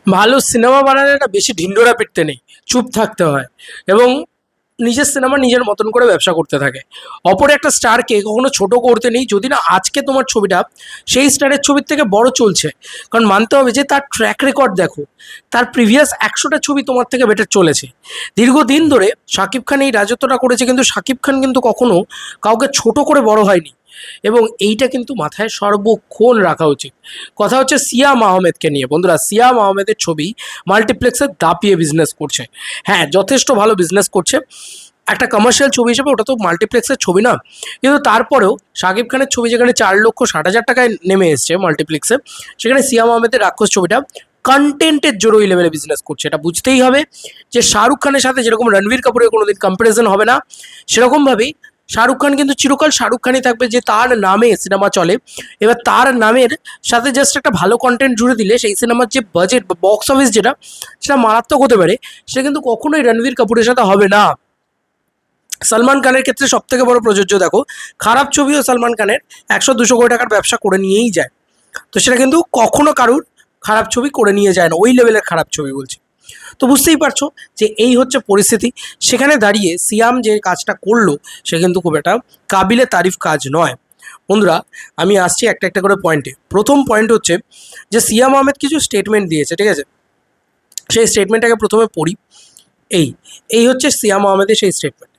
ভালো সিনেমা বানালে না বেশি ঢিন্ডোরা পিটতে নেই, চুপ থাকতে হয় এবং নিজের সিনেমা নিজের মতন করে ব্যবসা করতে থাকে। অপর একটা স্টারকে কখনো ছোট করতে নেই, যদি না আজকে তোমার ছবিটা সেই স্টারের ছবির থেকে বড় চলছে। কারণ মানতে হবে যে তার ট্র্যাক রেকর্ড দেখো, তার প্রিভিয়াস 100টা ছবি তোমার থেকে বেটার চলেছে। দীর্ঘদিন ধরে শাকিব খান এই রাজত্বটা করেছে, কিন্তু শাকিব খান কিন্তু কখনো কাউকে ছোট করে বড় হয়নি, এবং এইটা কিন্তু মাথায় সর্বক্ষণ রাখা উচিত। কথা হচ্ছে সিয়াম আহমেদকে নিয়ে। বন্ধুরা, সিয়াম আহমেদের ছবি মাল্টিপ্লেক্সে দাপিয়ে বিজনেস করছে। হ্যাঁ, যথেষ্ট ভালো বিজনেস করছে। একটা কমার্শিয়াল ছবি হিসেবে ওটা তো মাল্টিপ্লেক্সের ছবি না, কিন্তু তারপরেও শাকিব খানের ছবি যেখানে 4,60,000 টাকায় নেমে এসছে মাল্টিপ্লেক্সে, সেখানে সিয়াম আহমেদের রাক্ষস ছবিটা কন্টেন্টের জোরে ওই লেভেলে বিজনেস করছে। এটা বুঝতেই হবে যে শাহরুখ খানের সাথে যেরকম রণবীর কাপুরের কোনোদিন কম্পারিজন হবে না, সেরকমভাবেই শাহরুখ খান কিন্তু চিরকাল শাহরুখ খানই থাকবে, যে তার নামে সিনেমা চলে। এবার তার নামের সাথে জাস্ট একটা ভালো কন্টেন্ট জুড়ে দিলে সেই সিনেমার যে বাজেট বা বক্স অফিস যেটা, সেটা মারাত্মক হতে পারে। সেটা কিন্তু কখনোই রণবীর কাপুরের সাথে হবে না। সলমান খানের ক্ষেত্রে সব থেকে বড় প্রযোজ্য দেখো, খারাপ ছবিও সলমান খানের 100-200 কোটি টাকার ব্যবসা করে নিয়েই যায়। তো সেটা কিন্তু কখনো কারুর খারাপ ছবি করে নিয়ে যায় না, ওই লেভেলের খারাপ ছবি বলছি। তো বুঝতেই পারছো যে এই হচ্ছে পরিস্থিতি। সেখানে দাঁড়িয়ে সিয়াম যে কাজটা করলো, সে কিন্তু খুব একটা কাবিলে তারিফ কাজ নয়। বন্ধুরা, আমি আসছি একটা একটা করে পয়েন্টে। প্রথম পয়েন্ট হচ্ছে যে সিয়াম আহমেদ কিছু স্টেটমেন্ট দিয়েছে, ঠিক আছে? সেই স্টেটমেন্টটাকে প্রথমে পড়ি। এই এই হচ্ছে সিয়াম আহমেদের সেই স্টেটমেন্ট।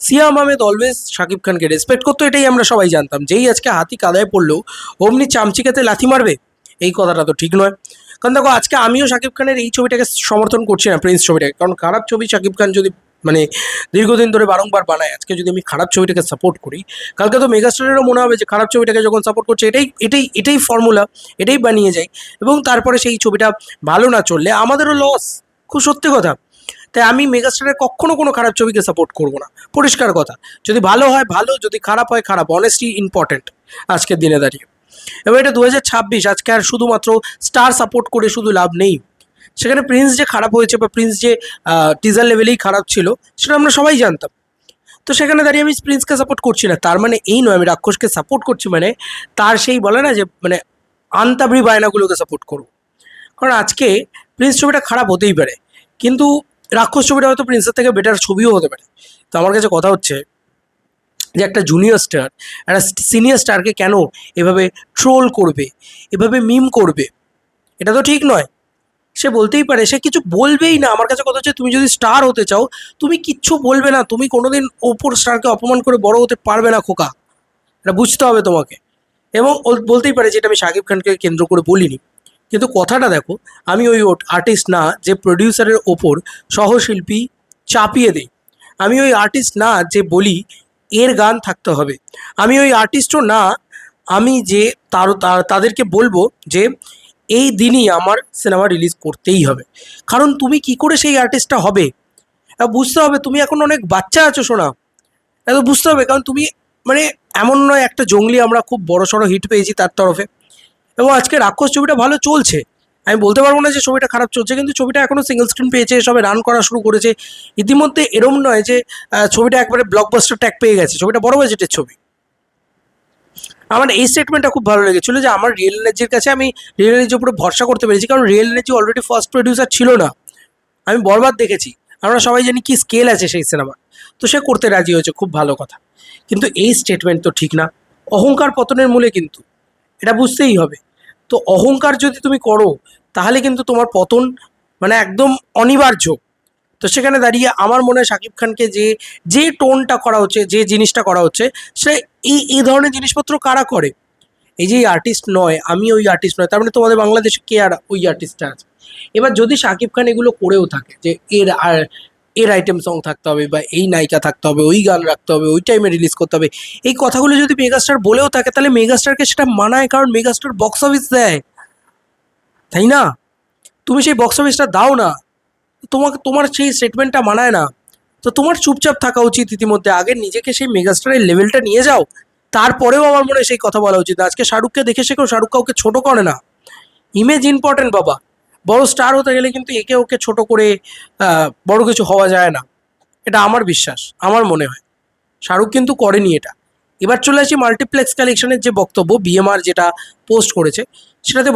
সিয়াম আহমেদ অলওয়েজ শাকিব খানকে রেসপেক্ট করতো, এটাই আমরা সবাই জানতাম। যেই আজকে হাতি কাদায় পড়লেও অমনি চামচিকাতে লাথি মারবে, এই কথাটা তো ঠিক নয়। কারণ দেখো, আজকে আমিও শাকিব খানের এই ছবিটাকে সমর্থন করছি না, প্রিন্স ছবিটাকে। কারণ খারাপ ছবি শাকিব খান যদি মানে দীর্ঘদিন ধরে বারংবার বানায়, আজকে যদি আমি খারাপ ছবিটাকে সাপোর্ট করি, কালকে তো মেগাস্টারেরও মনে হবে যে খারাপ ছবিটাকে যখন সাপোর্ট করছে, এটাই ফর্মুলা, এটাই বানিয়ে যায়। এবং তারপরে সেই ছবিটা ভালো না চললে আমাদেরও লস, খুব সত্যি কথা। তাই আমি মেগাস্টারের কখনো কোনো খারাপ ছবিকে সাপোর্ট করব না, পরিষ্কার কথা। যদি ভালো হয় ভালো, যদি খারাপ হয় খারাপ। অনেস্টি ইম্পর্টেন্ট আজকের দিনে দাঁড়িয়ে। এবার এটা 2026, আজকে আর শুধুমাত্র স্টার সাপোর্ট করে শুধু লাভ নেই। সেখানে প্রিন্স যে খারাপ হয়েছে বা প্রিন্স যে টিজার লেভেলেই খারাপ ছিল, সেটা আমরা সবাই জানতাম। তো সেখানে দাঁড়িয়ে আমি প্রিন্সকে সাপোর্ট করছি না, তার মানে এই নয় আমি রাক্ষসকে সাপোর্ট করছি, মানে তার সেই বলে না যে মানে আন্তাবড়ি বায়নাগুলোকে সাপোর্ট করবো। কারণ আজকে প্রিন্স ছবিটা খারাপ হতেই পারে, কিন্তু রাক্ষস ছবিটা হয়তো প্রিন্সের থেকে বেটার ছবিও হতে পারে। তো আমার কাছে কথা হচ্ছে যে একটা জুনিয়র স্টার একটা সিনিয়র স্টারকে কেন এভাবে ট্রোল করবে, এভাবে মিম করবে? এটা তো ঠিক নয়। সে বলতেই পারে, সে কিছু বলবেই না। আমার কাছে কথা হচ্ছে, তুমি যদি স্টার হতে চাও, তুমি কিচ্ছু বলবে না। তুমি কোনোদিন ওপর স্টারকে অপমান করে বড় হতে পারবে না, খোকা। এটা বুঝতে হবে তোমাকে। এবং ও বলতেই পারে, যেটা আমি শাকিব খানকে কেন্দ্র করে বলিনি, কিন্তু কথাটা দেখো, আমি ওই আর্টিস্ট না যে প্রডিউসারের ওপর সহশিল্পী চাপিয়ে দেই। আমি ওই আর্টিস্ট না যে বলি এর গান থাকতে হবে। আমি ওই আর্টিস্টও না আমি যে তাদেরকে বলবো যে এই দিনই আমার সিনেমা রিলিজ করতেই হবে। কারণ তুমি কি করে সেই আর্টিস্টটা হবে, বুঝতে হবে। তুমি এখন অনেক বাচ্চা আছো, শোনা। এত বুঝতে হবে, কারণ তুমি মানে এমন নয় একটা জঙ্গলি আমরা খুব বড় সড়ো হিট পেয়েছি তার তরফে। এবং আজকে রাক্ষস ছবিটা ভালো চলছে, আমি বলতে পারবো না যে ছবিটা খারাপ চলছে, কিন্তু ছবিটা এখনও সিঙ্গেল স্ক্রিন পেয়েছে, সবে রান করা শুরু করেছে। ইতিমধ্যে এরম নয় যে ছবিটা একবারে ব্লকবাস্টার ট্যাগ পেয়ে গেছে, ছবিটা বড় বাজেটের ছবি। আমার এই স্টেটমেন্টটা খুব ভালো লেগেছিল, যে আমার রিয়েল এনার্জির কাছে আমি রিয়েল এনার্জির উপরে ভরসা করতে পেরেছি, কারণ real energy already first producer ছিল না। আমি বরবাদ দেখেছি, আমরা সবাই জানি কি স্কেল আছে সেই সিনেমা। তো সে করতে রাজি হয়েছে, খুব ভালো কথা। কিন্তু এই স্টেটমেন্ট তো ঠিক না। অহংকার পতনের মূলে কিন্তু, এটা বুঝতেই হবে। তো অহংকার যদি তুমি করো, তাহলে কিন্তু তোমার পতন মানে একদম অনিবার্য। তো সেখানে দাঁড়িয়ে আমার মনে হয় শাকিব খানকে যে যে টোনটা করা হচ্ছে, যে জিনিসটা করা হচ্ছে, সে এই ধরনের জিনিসপত্র কারা করে? এই যে আর্টিস্ট নয়, আমি ওই আর্টিস্ট নয়, তার মানে তোমাদের বাংলাদেশে কে আর ওই আর্টিস্টটা আছে? এবার যদি শাকিব খান এগুলো করেও থাকে, যে এর আইটেম সং থাকতে হবে, বা এই নায়িকা থাকতে হবে, ওই গান রাখতে হবে, ওই টাইমে রিলিজ করতে হবে, এই কথাগুলো যদি মেগাস্টার বলেও থাকে, তাহলে মেগাস্টারকে সেটা মানায়, কারণ মেগাস্টার বক্স অফিস দেয়, তাই না? তুমি সেই বক্স অফিসটা দাও না, তোমার সেই স্টেটমেন্টটা মানায় না। তো তোমার চুপচাপ থাকা উচিত। ইতিমধ্যে আগে নিজেকে সেই মেগাস্টারের লেভেলটা নিয়ে যাও, তারপরেও আমার মনে হয় সেই কথা বলা উচিত। আজকে শাহরুখকে দেখে শেখো, শাহরুখ কাউকে ছোট করে না। ইমেজ ইম্পর্টেন্ট বাবা। বড় স্টার হতে গেলে কিন্তু একে ওকে ছোট করে বড় কিছু হওয়া যায় না, এটা আমার বিশ্বাস, আমার মনে হয়। শাহরুখ কিন্তু করেনি এটা। এবার চলে আসি মাল্টিপ্লেক্স কালেকশনের যে বক্তব্য, বিএমআর যেটা পোস্ট করেছে, সেটাতে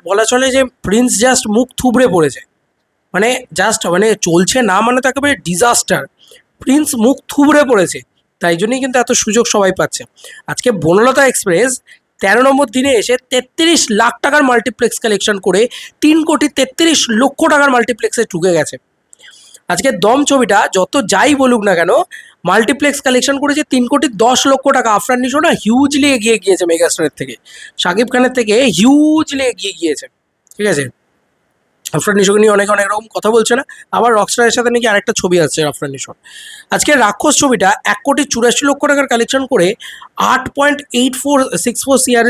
বলা চলে যে প্রিন্স জাস্ট মুখ থুবড়ে পড়েছে, মানে জাস্ট মানে চলছে না, মানে তো একেবারে ডিজাস্টার। প্রিন্স মুখ থুবড়ে পড়েছে, তাই জন্যই কিন্তু এত সুযোগ সবাই পাচ্ছে। আজকে বনলতা এক্সপ্রেস 13 নম্বর দিনে এসে 33 লাখ টাকার মাল্টিপ্লেক্স কালেকশন করে 3,33,00,000 টাকার মাল্টিপ্লেক্সে ঢুকে গেছে। আজকে দম ছবিটা যত যাই বলুক না কেন, মাল্টিপ্লেক্স কালেকশন করেছে 3,10,00,000 টাকা। আফরান নিশো না হিউজলি এগিয়ে গিয়েছে মেগাস্টারের থেকে, শাকিব খানের থেকে হিউজলি এগিয়ে গিয়েছে, ঠিক আছে। আফরান নিশোকে নিয়ে অনেক অনেক রকম কথা বলছে না, আবার রকস্টারের সাথে নাকি আরেকটা ছবি আসছে আফরান নিশোর। আজকে রাক্ষস ছবিটা 1,84,00,000 টাকার কালেকশন করে 8.8464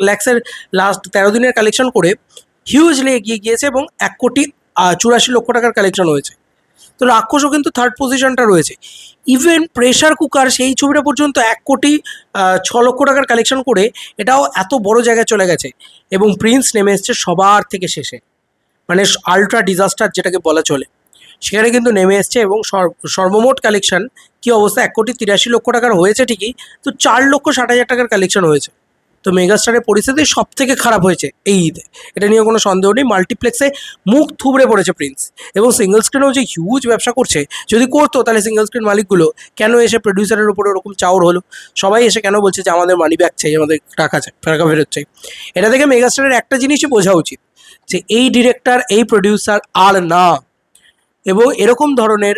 ল্যাক্সের লাস্ট 13 দিনের কালেকশন করে হিউজলি এগিয়ে গিয়েছে এবং 1,84,00,000 টাকার কালেকশন হয়েছে। তো রাক্ষসও কিন্তু থার্ড পজিশনটা রয়েছে। ইভেন প্রেশার কুকার সেই ছবিটা পর্যন্ত 1,06,00,000 টাকার কালেকশন করে এটাও এত বড় জায়গায় চলে গেছে। এবং প্রিন্স নেমে এসছে সবার থেকে শেষে, মানে আলট্রা ডিজাস্টার যেটাকে বলা চলে, সেখানে কিন্তু নেমে এসছে। এবং সর্বমোট কালেকশন কী অবস্থা, 1,83,00,000 টাকার হয়েছে ঠিকই, তো 4,60,000 টাকার কালেকশন হয়েছে। তো মেগাস্টারের পরিস্থিতি সব থেকে খারাপ হয়েছে এই ঈদে, এটা নিয়ে কোনো সন্দেহ নেই। মাল্টিপ্লেক্সে মুখ থুবড়ে পড়েছে প্রিন্স, এবং সিঙ্গল স্ক্রিনেও যে হিউজ ব্যবসা করছে, যদি করতো তাহলে সিঙ্গল স্ক্রিন মালিকগুলো কেন এসে প্রডিউসারের উপরে ওরকম চাউর হলো? সবাই এসে কেন বলছে যে আমাদের মানি ব্যাক চাই, আমাদের টাকা চাই, টাকা ফেরত চাই? এটা থেকে মেগাস্টারের একটা জিনিসই বোঝা উচিত, যে এই ডিরেক্টর, এই প্রডিউসার আর না। এবং এরকম ধরনের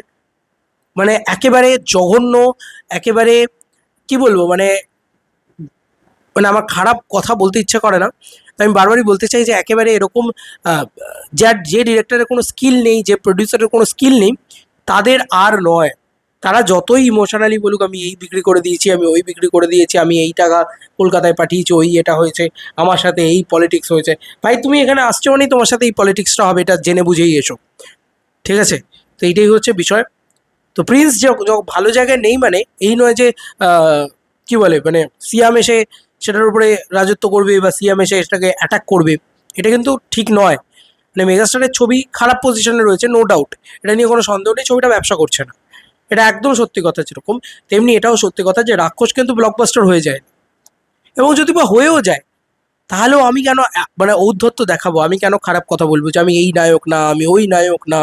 মানে একেবারে জঘন্য, একেবারে কি বলবো, মানে মানে আমার খারাপ কথা বলতে ইচ্ছে করে না, তো আমি বারবারই বলতে চাই যে একেবারে এরকম যে ডিরেক্টরের কোনো স্কিল নেই, যে প্রডিউসারের কোনো স্কিল নেই, তাদের আর নয়। তারা যতই ইমোশনালি বলুক আমি এই বিক্রি করে দিয়েছি, আমি ওই বিক্রি করে দিয়েছি, আমি এই টাকা কলকাতায় পাঠিয়েছি, ওই এটা হয়েছে, আমার সাথে এই পলিটিক্স হয়েছে। ভাই তুমি এখানে আসছো মানেই তোমার সাথে এই পলিটিক্সটা হবে, এটা জেনে বুঝেই এসো, ঠিক আছে। তো এইটাই হচ্ছে বিষয়। তো প্রিন্স ভালো জায়গায় নেই মানে এই নয় যে কি বলে, মানে সিয়াম এসে সেটার উপরে রাজত্ব করবে বা সিয়াম এসে সেটাকে অ্যাটাক করবে, এটা কিন্তু ঠিক নয়। মানে মেগাস্টারের ছবি খারাপ পজিশনে রয়েছে, নো ডাউট, এটা নিয়ে কোনো সন্দেহ নেই। ছবিটা ব্যবসা করছে না, এটা একদম সত্যি কথা। যেরকম তেমনি এটাও সত্যি কথা যে রাক্ষস কিন্তু ব্লকবাস্টার হয়ে যায়, এবং যদি বা হয়েও যায় তাহলেও আমি কেন মানে ঔদ্ধত্য দেখাবো, আমি কেন খারাপ কথা বলবো যে আমি এই নায়ক না, আমি ওই নায়ক না?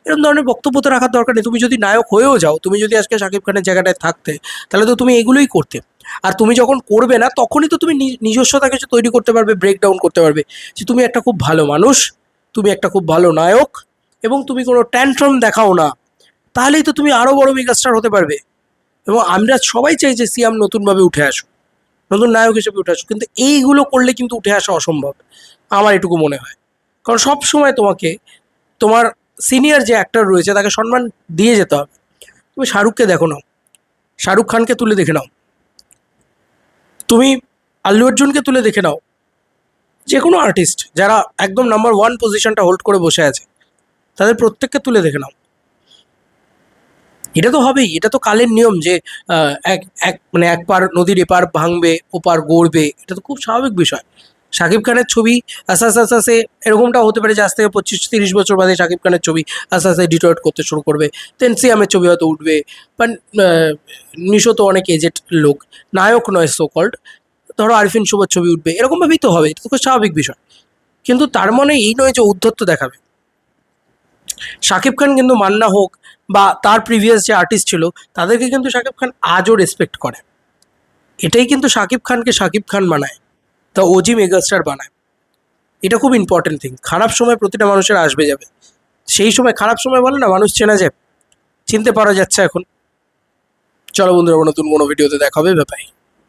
এরকম ধরনের বক্তব্য তো রাখার দরকার নেই। তুমি যদি নায়ক হয়েও যাও, তুমি যদি আজকে শাকিব খানের জায়গাটায় থাকতে, তাহলে তো তুমি এগুলোই করতে। আর তুমি যখন করবে না, তখনই তো তুমি নিজস্বতা কিছু তৈরি করতে পারবে, ব্রেকডাউন করতে পারবে যে তুমি একটা খুব ভালো মানুষ, তুমি একটা খুব ভালো নায়ক, এবং তুমি কোনো ট্যান্ট্রাম দেখাও না। তাহলেই তো তুমি আরও বড় মেগাস্টার হতে পারবে। এবং আমরা সবাই চাই যে সিয়াম নতুনভাবে উঠে আসুক, নতুন নায়ক হিসেবে উঠে আসুক, কিন্তু এইগুলো করলে কিন্তু উঠে আসা অসম্ভব, আমার এটুকু মনে হয়। কারণ সব সময় তোমাকে তোমার সিনিয়র যে অ্যাক্টর রয়েছে তাকে সম্মান দিয়ে যেতে হবে। তুমি শাহরুখকে দেখো নাও, শাহরুখ খানকে তুলে দেখে নাও, তুমি আল্লু অর্জুনকে তুলে দেখে নাও, যে কোনো আর্টিস্ট যারা একদম নাম্বার 1 পজিশনটা হোল্ড করে বসে আছে, তাদের প্রত্যেককে তুলে দেখে নাও। এটা তো হবেই, এটা তো কালের নিয়ম যে এক এক মানে এক পার নদীর এপার ভাঙবে, ওপার গড়বে, এটা তো খুব স্বাভাবিক বিষয়। শাকিব খানের ছবি আস্তে আস্তে আস্তে আস্তে এরকমটা হতে পারে যে আজ থেকে 25-30 বছর বাদে শাকিব খানের ছবি আস্তে আস্তে ডিটোয়েট করতে শুরু করবে, দেন সিয়ামের ছবি হয়তো উঠবে। বাট নিশো তো অনেক এজেড লোক, নায়ক নয় সো কল্ড, ধরো আরিফিন শুভর ছবি উঠবে, এরকমভাবেই তো হবে, এটা তো খুব স্বাভাবিক বিষয়। কিন্তু তার মানে এই নয় যে উদ্ধত্ত দেখাবে। শাকিব খান কিন্তু মান্না হোক বা তার প্রিভিয়াস যে আর্টিস্ট ছিল, তাদেরকে কিন্তু শাকিব খান আজও রেসপেক্ট করে। এটাই কিন্তু শাকিব খানকে শাকিব খান বানায়, তা ওজি মেগাস্টার বানায়। এটা খুব ইম্পর্টেন্ট থিং। খারাপ সময় প্রতিটা মানুষের আসবে যাবে, সেই সময় খারাপ সময় বলে না মানুষ চেনা যায়, চিনতে পারা যাচ্ছে এখন। চলো বন্ধুরা, নতুন কোনো ভিডিওতে দেখা হবে, ব্যাপারে।